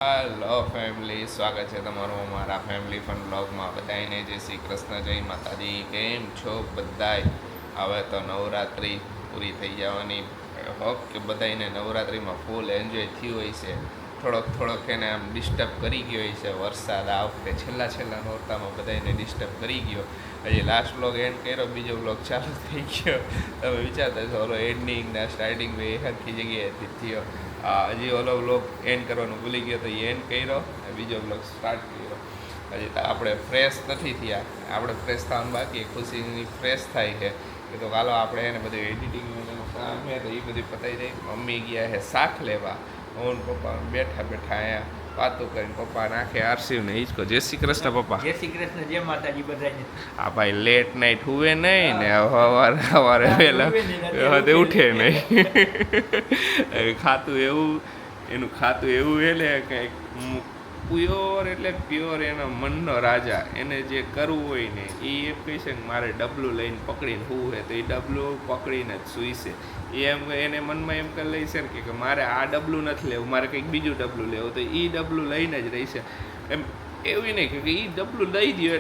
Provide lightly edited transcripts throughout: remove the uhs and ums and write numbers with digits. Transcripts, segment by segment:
Hello family, સ્વાગત છે તમારું અમારા ફેમિલી ફન બ્લોગમાં. બધાને જય શ્રી કૃષ્ણ, જય માતાજી. કેમ છો બધાય? હવે તો નવરાત્રિ પૂરી થઈ જવાની. હોપ કે બધાને નવરાત્રિમાં ફૂલ એન્જોય થયું હોય છે. થોડોક એને આમ ડિસ્ટર્બ કરી ગયો હોય છે વરસાદ. આ વખતે છેલ્લા નોરતામાં બધાને ડિસ્ટર્બ કરી ગયો. હજી લાસ્ટ વ્લોગ એન્ડ કર્યો, બીજો વ્લોગ ચાલુ થઈ ગયો. તમે વિચારતા છો ઓલો એન્ડિંગના સ્ટાર્ટિંગ બે હરખી જગ્યાએથી થયો. હજી ઓલો વ્લોગ એન્ડ કરવાનું ભૂલી ગયો તો એ એન્ડ કર્યો, બીજો વ્લોગ સ્ટાર્ટ કર્યો. હજી તો આપણે ફ્રેશ નથી થયા, આપણે ફ્રેશ થવાનું બાકી. ખુશીની ફ્રેશ થાય છે કે તો ચાલો આપણે એને બધું એડિટિંગનું કામ છે તો એ બધું પતાવી દઈએ. મમ્મી ગયા છે શાક લેવા, હું પપ્પા બેઠા અહીંયા વાતો કરીને. પપ્પા નાખે આરસીને હિંચકો. જય શ્રી કૃષ્ણ પપ્પા. જય શ્રી કૃષ્ણ, જય માતાજી બધાને. આ ભાઈ લેટ નાઇટ હુવે નહીં ને સવારે વહેલા ઉઠે નહીં. એનું ખાતું એવું એટલે કંઈક પ્યોર એટલે પ્યોર એના મનનો રાજા. એને જે કરવું હોય ને એ એમ કહે છે કે મારે ડબલું લઈને પકડીને સૂવું છે તો એ ડબલું પકડીને જ સૂઈશે. એમ એને મનમાં એમ કરી લઈ છે ને કે મારે આ ડબલું નથી લેવું, મારે કંઈક બીજું ડબલું લેવું, તો એ ડબલું લઈને જ રહેશે. એમ એવું નહીં કે એ ડબલું દઈ દો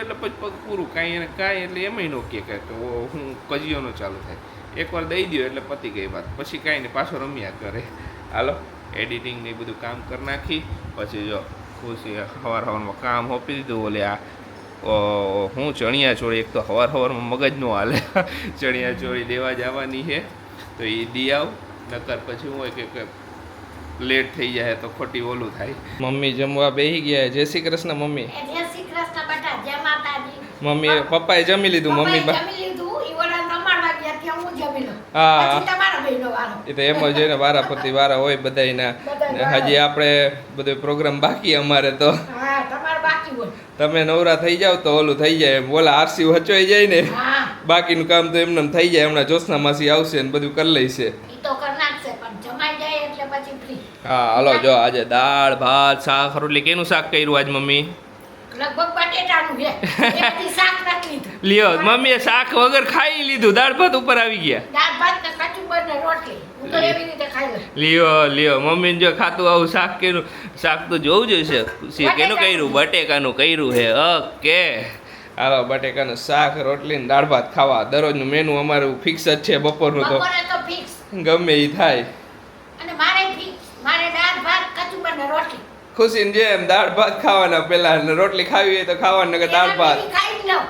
એટલે પછી પગ પૂરું. કાંઈ એટલે એમાંય ન કે હું કજિયોનો ચાલુ થાય. એકવાર દઈ દો એટલે પતી ગઈ વાત, પછી કાંઈ નહીં, પાછો રમ્યા કરે. હાલો એડિટિંગ ને બધું કામ કરી નાખી. પછી જો ખુશી સવારમાં કામ સોંપી દીધું. ઓલે આ હું ચણિયા ચોળી, એક તો સવારમાં મગજ ન હાલે. ચણિયા ચોળી દેવા જવાની છે તો એ દી આવ, નકર પછી હું હોય કે લેટ થઈ જાય તો ખોટી ઓલું થાય. મમ્મી જમવા બેસી ગયા. જય શ્રી કૃષ્ણ મમ્મી. જય શ્રી કૃષ્ણ બેટા, જય માતાજી. મમ્મી પપ્પાએ જમી લીધું. મમ્મી જમી લીધું, ઈ વડા રમાડવા ગયા ત્યાં હું જમી લઉં. હા, પછી તમારા ભાઈનો વારો. એ તો એમ જ હોય ને, વારાફરતી વારા હોય બધાયના. હજી આપણે બધો પ્રોગ્રામ બાકી અમારે તો. હા, તમારે બાકી હોય. તમે નવરા થઈ જાવ તો ઓલું થઈ જાય. એમ ઓલા આરસી હચવાઈ જાય ને, હા, બાકીનું કામ તો એમને થઈ જાય. હમણાં જ્યોત્સના માસી આવશે ને બધું કરી લઈશે. ઈ તો કર નાખશે, પણ જમાઈ જાય એટલે પછી ફ્રી. હા હાલો, જો આજે દાળ ભાત શાક રોટલી. કેનું શાક કર્યું આજ મમ્મી? લગભગ બટેટાનું છે. એમાંથી શાક નથી લીધું. લ્યો, મમ્મીએ શાક વગર ખાઈ લીધું, દાળ ભાત ઉપર આવી ગયા. દાળ ભાત ને કચુંબર ને રોટલી હું તો એવી રીતે ખાઈ લઉં. લ્યો મમ્મીને જો ખાતું આવું શાક કર્યું. શાક તો જોવું જોઈશે. ખુશી કેનું કર્યું? બટેકાનું કર્યું છે. ઓકે હાલો, બટેકાનું શાક રોટલી ને દાળ ભાત ખાવા. દરરોજનું મેનુ અમારું ફિક્સ જ છે. બપોરનું તો બપોરે તો ફિક્સ, ગમે એ થાય. અને મારે ફિક્સ, મારે દાળ ભાત કચુંબર ને રોટલી. ખુશીને જેમ દાળ ભાત ખાવાના, પેલા રોટલી ખાવી હોય તો ખાવાનું, કે દાળ ભાત. ખાઈ જ લઉં.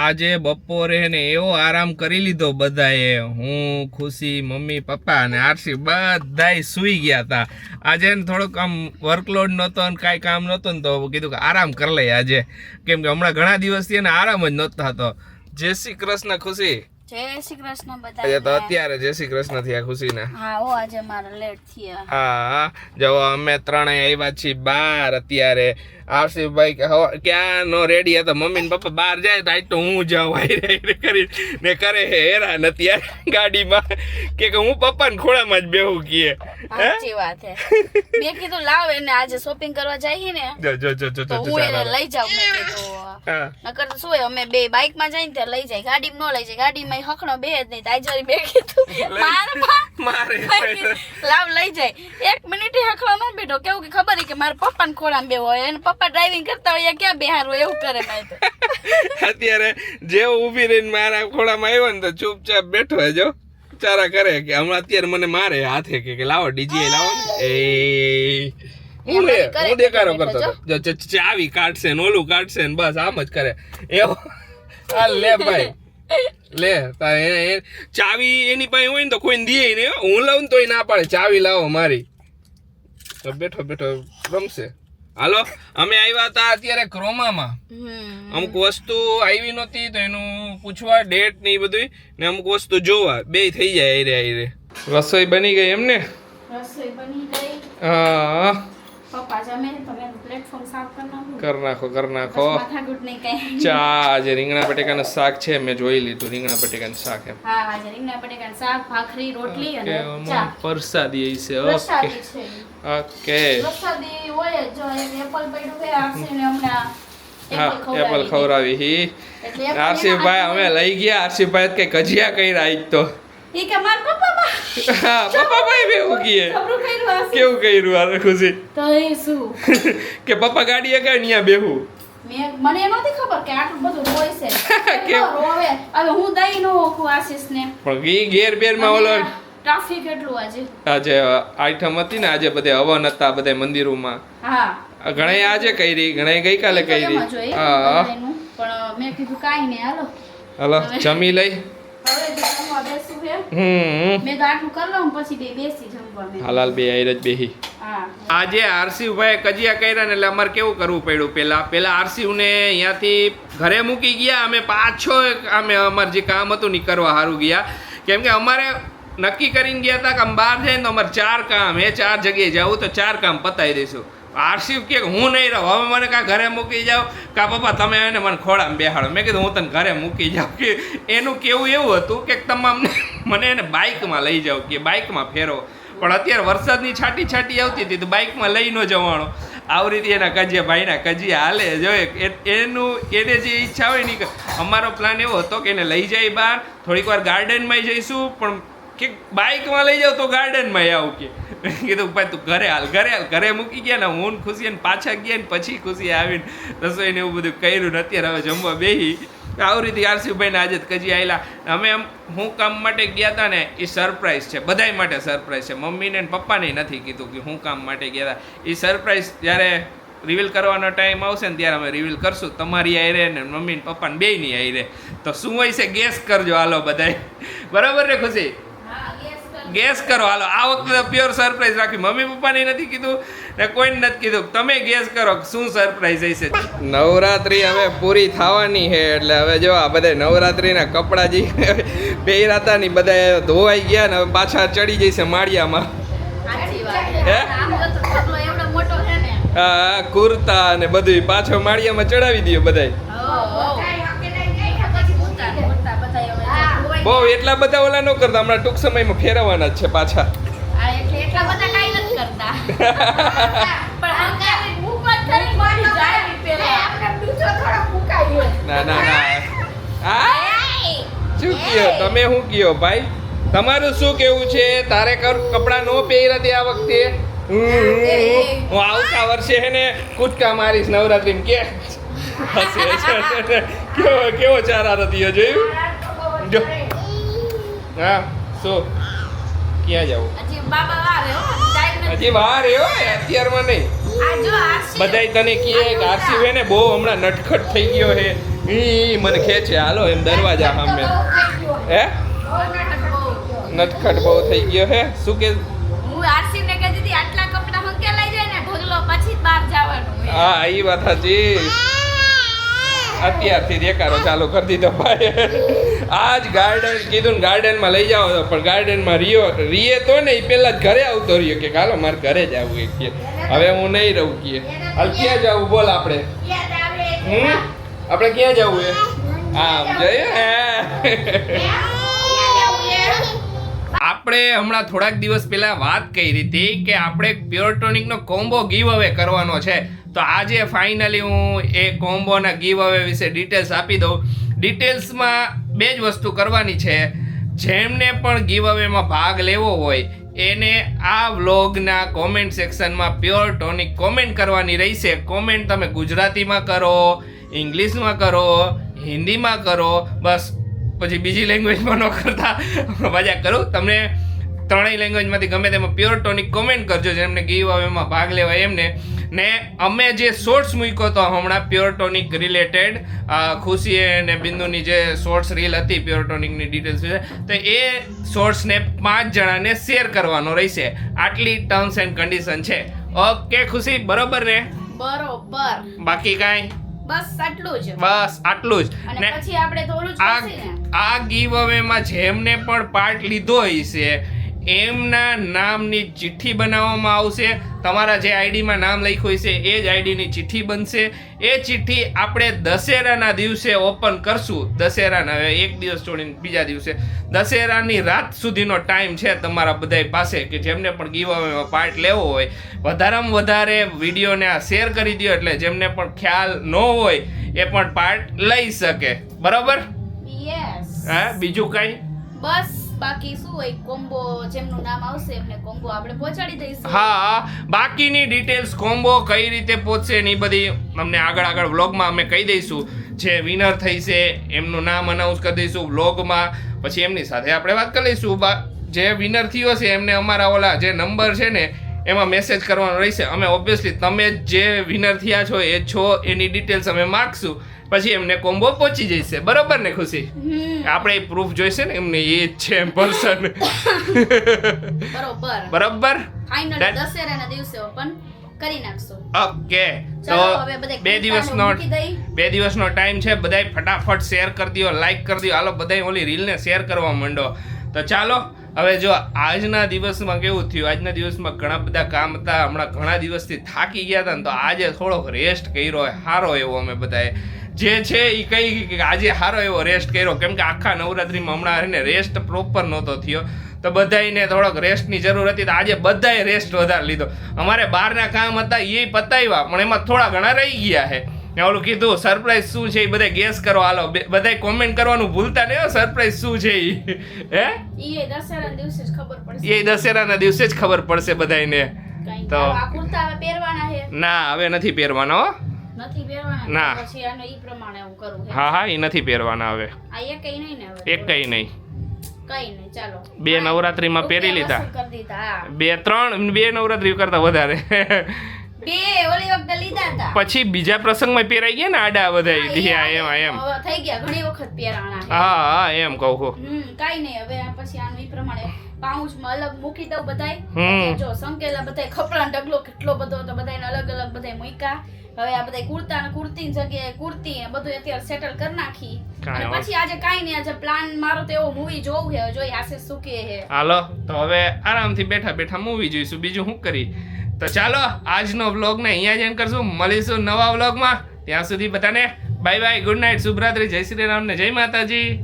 આજે બપોરે ને એવો આરામ કરી લીધો બધાએ. હું, ખુશી, મમ્મી, પપ્પા અને આરસી બધાય સૂઈ ગયા હતા. આજે ને થોડોક આમ વર્કલોડ નહોતો ને કાંઈ કામ નહોતું ને તો કીધું કે આરામ કરી લઈએ આજે, કેમ કે હમણાં ઘણા દિવસથી એને આરામ જ નહોતો થતો. જય શ્રી કૃષ્ણ ખુશી. જય શ્રી કૃષ્ણ બધા. આજે તો અત્યારે જય શ્રી કૃષ્ણ થયા ખુશીને. હા ઓ આજે મારા લેટ થયા. હા જો અમે ત્રણેય આવ્યા છીએ બહાર અત્યારે. આરસીભાઈ ક્યાં નો રેડી હતા. મમ્મી ને પપ્પા બહાર જાય તો આજ તો હું જાઉં આઈ કરી ને કરે હે હેરાન અત્યારે ગાડીમાં કે હું પપ્પાને ખોળામાં જ બેહું કીએ. સાચી વાત હે. મેં કીધું લાવ એને આજે શોપિંગ કરવા જઈએ ને તો હું એને લઈ જાઉં. મેં કીધું નકર તો શું હોય, અમે બે બાઇક માં જઈને ત્યાં લઈ જાય, ગાડીમાં ન લઈ જાય. ગાડીમાં હખણો બે જ નહીં. તાજરી બે કીધું મારે લાવ લઈ જાય. 1 મિનિટ હખણો ન બેઠો. કેવું કે ખબર કે મારા પપ્પાને ખોળામાં બેહો હોય, એને પપ્પા ડ્રાઇવિંગ કરતા હોય ક્યાં બેહાર હોય એવું કરે. મેં અત્યારે જેવું ઊભી રહીને મારા ખોળામાં આવ્યો ને તો ચૂપચાપ બેઠો જો ચારા કરે કે હમણાં અત્યારે મને મારે હાથે કે લાવો ડીજે લાવો ને. એ હું દેખાડો કરતો હતો. ચાવી કાઢશે ને ઓલું કાઢશે ને બસ આમ જ કરે એવો. હાલ લે ભાઈ લે, ચાવી એની પાસે હોય ને તો કોઈને દે ને. હું લઉં ને તોય ના પાડે ચાવી લાવો મારી. તો બેઠો રમશે. હાલો, અમે આવ્યા હતા અત્યારે ક્રોમામાં. અમુક વસ્તુ આવી નહોતી તો એનું પૂછવા ડેટ ને એ બધું, ને અમુક વસ્તુ જોવા. બે થઈ જાય આઈરે. રસોઈ બની ગઈ એમને? રસોઈ બની ગઈ. હા પપ્પા જમે તો મેં પ્લેટફોર્મ સાફ કર નાખો. માથાકૂટ નહીં કઈ. ચા આજે રીંગણા બટેકાનું શાક છે, મેં જોઈ લીધું. રીંગણા બટેકાનું શાક એમ. હા આજે રીંગણા બટેકાનું શાક, ભાખરી, રોટલી અને ચા. પરસાદી છે. પ્રસાદી છે. ઓકે પ્રસાદી હોય જો એપલ પડ્યું છે આરસીને હમણાં. હા એપલ ખવડાવી હી. આરસીભાઈ અમે લઈ ગયા. આરસીભાઈ કઈ કજિયા કર્યા આજ તો. ઈ કે માર પપ્પા હા પપ્પા ભાઈ બેવું કીએ જબરું કર્યું હશે કેવું કર્યું આ ખુશી તો એ શું કે પપ્પા ગાડી અગાડ ન્યા બેહું મને નહોતી ખબર કે આટલું બધું હોય છે કેમ? રોવે હવે હું દઈ નો ઓખું આશીષને પણ ઈ ગેર બેરમાં ઓલો ટ્રાફિક એટલું આજે આજે આઈટમ હતી ને આજે બધે હવન હતા બધે મંદિરોમાં હા ઘણાએ આજે કરી ઘણાએ ગઈકાલે કરી એમ જ હોય, હા બધાયનું. પણ મેં કીધું કાંઈ નહીં હાલો હલો જમી લઈ હવે જો જમવા બેસવું છે હમ મેં તો આટલું કરી લઉં પછી બે બેસી જમવા મેં હાલાલ બે આઈર જ બેહી હા આજે આરસીભાઈ કજિયા કર્યા ને એટલે અમારે કેવું કરવું પડ્યું પેલા આરસીને અહીંયાથી ઘરે મૂકી ગયા અમે પાછો અમે અમારે જે કામ હતું ને ઈ કરવા સારું ગયા કેમ કે અમારે નક્કી કરીને ગયા હતા કે આમ બહાર જાય ને તો અમારે 4 કામ 4 જગ્યાએ જવું તો 4 કામ પતાવી દઈશું આરસી કે હું નહીં રહું હવે મને કાં ઘરે મૂકી જાઓ કા પપ્પા તમે એને મને ખોળામાં બેહાડો મેં કીધું હું તને ઘરે મૂકી જાઉં કે એનું કેવું એવું હતું કે તમામ મને એને બાઇકમાં લઈ જાઓ કે બાઇકમાં ફેરો પણ અત્યારે વરસાદની છાંટી આવતી હતી તો બાઇકમાં લઈ ન જવાનો આવી રીતે એના કજિયા ભાઈના કજિયા હાલે જોઈએ એને જે ઈચ્છા હોય ને અમારો પ્લાન એવો હતો કે એને લઈ જાય બહાર થોડીક વાર ગાર્ડનમાં જઈશું પણ કે બાઇકમાં લઈ જાવ તો ગાર્ડનમાં આવું કે કીધું ભાઈ તું ઘરે મૂકી ગયા ને હું ખુશી ને પાછા ગયા ને પછી ખુશી આવીને રસોઈને એવું બધું કર્યું ને અત્યારે હવે જમવા બેહી આવી રીતે આરસીભાઈને આજે જ કજી આવેલા અમે હું કામ માટે ગયા હતા ને એ સરપ્રાઈઝ છે બધાય માટે સરપ્રાઈઝ છે મમ્મીને ને પપ્પાને નથી કીધું કે હું કામ માટે ગયા હતા એ સરપ્રાઈઝ જ્યારે રિવીલ કરવાનો ટાઈમ આવશે ને ત્યારે અમે રિવીલ કરશું તમારી આયરે ને મમ્મી ને પપ્પાને બેયની આયરે તો શું હોય છે ગેસ કરજો હાલો બધાય બરાબર ને ખુશી ગેસ કરો હાલો આ વખતે પ્યોર સરપ્રાઈઝ રાખી મમ્મી પપ્પાને નથી કીધું ને કોઈને નથી કીધું તમે ગેસ કરો શું સરપ્રાઈઝ હશે નવરાત્રી હવે પૂરી થવાની છે એટલે હવે જો આ બધા નવરાત્રીના કપડાં જે પહેર્યા હતા ને બધા ધોવાઈ ગયા ને હવે પાછા ચડી જશે માળિયામાં હે હા કુર્તા ને બધું પાછો માળિયામાં ચડાવી દો બધાય બહુ એટલા બધા ઓલા ન કરતા હમણાં ટૂંક સમયમાં ફેરવવાના જ છે પાછા ના શું કયો તમે શું કયો ભાઈ તમારું શું કેવું છે તારે કપડા નો પહેર્યા તે આ વખતે હું આવતા વર્ષે હે ને કૂદકા મારીશ નવરાત્રી કે કેવો ચારા રતીયો જોયું જો હા શું ક્યાં જવું હજી વાર એવો અત્યારમાં નહીં બધાય તને કહે કે આરસી હે ને બહુ હમણાં નટખટ થઈ ગયો હે મને ખેંચે હાલો એમ દરવાજા સામે હે નટખટ બહુ થઈ ગયો હે શું કે હા એ વાત સાચી અત્યારથી દેખાડો ચાલુ કરી દીધો ભાઈ આજ ગાર્ડન કીધું ને ગાર્ડનમાં લઈ જાઓ પણ ગાર્ડનમાં રીએ તો ને એ પેલા જ ઘરે આવતો રહ્યો કે હાલો મારે ઘરે જ આવવું કે હવે હું નહીં રહું કે હાલ ક્યાં જવું બોલ આપણે આપણે ક્યાં જવું એ આમ જઈએ આપણે હમણાં થોડાક દિવસ પહેલા વાત કરી હતી કે આપણે પ્યોર ટોનિકનો કોમ્બો ગીવ અવે કરવાનો છે તો આજે ફાઇનલી હું એ કોમ્બોના ગીવ અવે વિશે ડિટેલ્સ આપી દઉં ડિટેલ્સમાં બે જ વસ્તુ કરવાની છે જેમને પણ ગીવ અવેમાં ભાગ લેવો હોય એને આ વ્લોગના કોમેન્ટ સેક્શનમાં પ્યોર ટોનિક કોમેન્ટ કરવાની રહેશે કોમેન્ટ તમે ગુજરાતીમાં કરો ઇંગ્લિશમાં કરો હિન્દીમાં કરો બસ પછી બીજી લેંગ્વેજમાં ન કરતા મજાક કરું તમને ત્રણેય લેંગ્વેજમાંથી ગમે તેમાં પ્યોર ટોનિક કોમેન્ટ કરજો જેમને ગીવ અવેમાં ભાગ લેવાય એમને ને અમે જે શોર્ટ્સ મૂક્યો હતો હમણાં પ્યોર ટોનિક રિલેટેડ ખુશી અને બિંદુની જે શોર્ટ્સ રીલ હતી પ્યોર ટોનિકની ડિટેલ્સ વિશે તો એ શોર્ટ્સને 5 જણાને શેર કરવાનો રહેશે આટલી ટર્મ્સ એન્ડ કન્ડિશન છે ઓકે ખુશી બરોબર ને બરોબર બાકી કાંઈ બસ આટલું જ અને પછી આપણે તો ઓલું જ કરશે ને આ ગીવ અવેમાં જેમને પણ પાર્ટ લીધો હશે એમના નામની ચિઠ્ઠી બનાવવામાં આવશે તમારા જે આઈડીમાં નામ લખ્યું હશે એ જ આઈડીની ચિઠ્ઠી બનશે એ ચિઠ્ઠી આપણે દશેરાના દિવસે ઓપન કરશું દશેરાના એક દિવસ છોડીને બીજા દિવસે દશેરાની રાત સુધીનો ટાઈમ છે તમારા બધા પાસે કે જેમને પણ ગીવ અવેમાં પાર્ટ લેવો હોય વધારેમાં વધારે વિડીયોને આ શેર કરી દો એટલે જેમને પણ ખ્યાલ ન હોય એ પણ પાર્ટ લઈ શકે બરાબર યસ હા બીજું કાંઈ બસ બાકી શું હોય કોમ્બો જેમનું નામ આવશે એમને કોમ્બો આપણે પહોંચાડી દઈશું. હા, બાકીની ડિટેલ્સ કોમ્બો કઈ રીતે પહોંચશે ને એ બધી અમને આગળ વ્લોગમાં અમે કહી દઈશું. જે વિનર થઈ છે એમનું નામ અનાઉન્સ કરી દઈશું વ્લોગમાં, પછી એમની સાથે આપણે વાત કરી લઈશું. જે વિનર થયો છે એમને અમારા ઓલા જે નંબર છે ને એમાં મેસેજ કરવાનો રહેશે. અમે ઓબ્વિયસલી તમે જે વિનર થયા છો એ છો એની ડિટેલ્સ અમે માગશું, પછી એમને કોમ્બો પહોંચી જશે. બરોબર ને ખુશી? આપણે પ્રૂફ જોઈશે ને એમને એ જ છે એમ પર્સન. બરોબર ફાઇનલ દશેરાના દિવસે ઓપન કરી નાખશું. ઓકે, તો 2 દિવસનો ટાઈમ છે. બધાય ફટાફટ શેર કરી દો, લાઈક કરી દો. હાલો બધાય ઓલી રીલને શેર કરવા માંડો. તો ચાલો હવે જો આજના દિવસમાં કેવું થયું, આજના દિવસમાં ઘણા બધા કામ હતા. હમણાં ઘણા દિવસથી થાકી ગયા હતા ને તો આજે થોડોક રેસ્ટ કર્યો સારો એવો. અમે બધાએ જે છે એ કઈ આજે સારો એવો રેસ્ટ કર્યો, કેમ કે આખા નવરાત્રીમાં હમણાં એને રેસ્ટ પ્રોપર નહોતો થયો, તો બધાને થોડોક રેસ્ટની જરૂર હતી. તો આજે બધાએ રેસ્ટ વધારે લીધો. અમારે બહારના કામ હતા એ પતાવ્યા, પણ એમાં થોડા ઘણા રહી ગયા છે. ઓલું કીધું સરપ્રાઈઝ શું છે એ બધા ગેસ કરો. હાલો બધા કોમેન્ટ કરવાનું ભૂલતા નહીં, સરપ્રાઈઝ શું છે એ એ દશેરાના દિવસે જ ખબર પડશે. એ દશેરાના દિવસે જ ખબર પડશે બધાને. તો આ કુર્તા હવે પહેરવાના છે? ના, હવે નથી પહેરવાના હો. નથી પહેરવાના? ના. પછી આનો ઈ પ્રમાણે હું કરું. હા, એ નથી પહેરવાના હવે. આ એકઈ નહીં ને હવે? એકઈ નહીં. કઈ નહીં, ચાલો. 2 નવરાત્રીમાં પહેરી લીધા. 2 નવરાત્રી કરતા વધારે. ઓલી વખતે લીધા હતા. પછી બીજા પ્રસંગમાં પહેરાઈ ગયા ને આડા બધા એમ થઈ ગયા, ઘણી વખત પહેરાણા. હા, એમ કહું છું. કાઈ નહીં, હવે પછી આનું ઈ પ્રમાણે પાઉચમાં અલગ મૂકી દઉં બધાય. જો સંકેલા બધાય ખપડાનો ઢગલો કેટલો બધો તો બધાયને અલગ અલગ બધાય મૂક્યા. હવે આ બધાય કુર્તા ને કુર્તીની જગ્યાએ કુર્તી ને બધું અત્યારે સેટલ કરી નાખી. અને પછી આજે કાઈ નહીં, આજે પ્લાન મારો તો એવો મૂવી જોવું છે, જોઈ આશીષ શું કહે છે. હાલો તો હવે આરામથી બેઠા મૂવી જોઈશું, બીજું શું કરી. તો ચાલો આજનો વ્લોગને અહીંયા જ એન્ડ કરશું. મળીશું નવા વ્લોગમાં. ત્યાં સુધી બધાને બાય બાય, ગુડ નાઇટ, શુભરાત્રી, જય શ્રી રામ ને જય માતાજી.